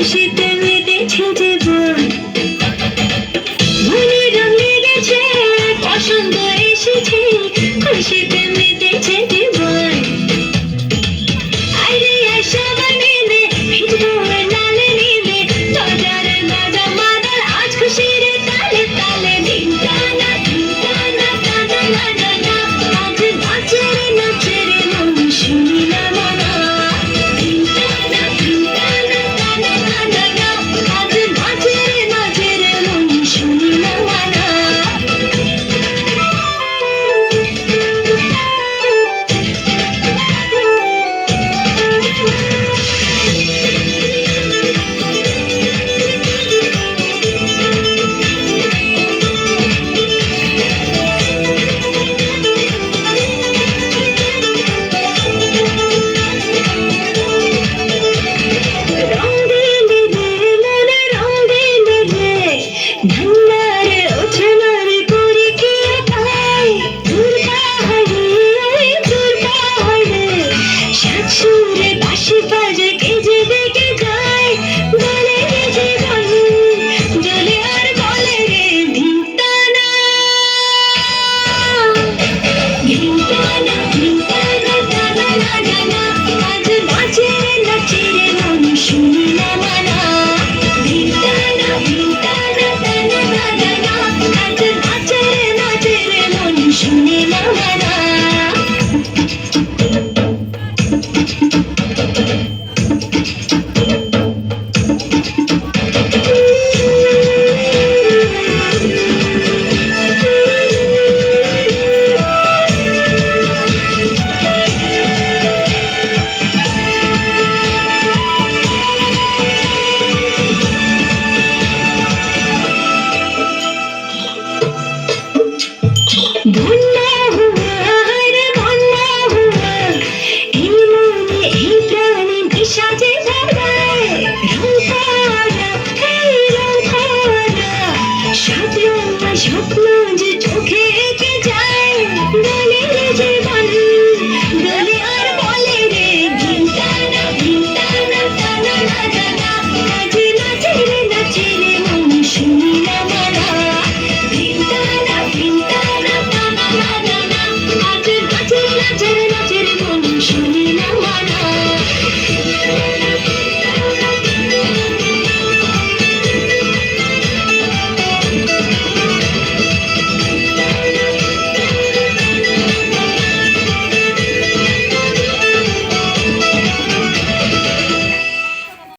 খুশিতে মেতেছে জীবন, মনে রং লেগেছে, পছন্দ এসেছে, খুশিতে মেতেছে জীবন। আরে সবাই মিলে ভিজবো লালে নীলে, বাজার বাজা মাদার আজ খুশির তালে তালে। ধিনটানা ধিনটানা টানা না না না, আজ নাচের নাচের মন শুনিলাম না। ধিনটানা ধিনটানা টানা না না না, আজ নাচের নাচের মন শুনিলাম না। রং দিলে রে মনে রং দিলে রে, ভান্ডারে ওঠানোর করে কি পায়। দূর পাহাড়ে ওই দূর পাহাড়ে, সাত সুরে বাঁশি বাজে কে যে দেখে যায়। বলে রে জীবন জ্বলে আর বলে রে ধিনটানা ধিনটানা ধিনটানা।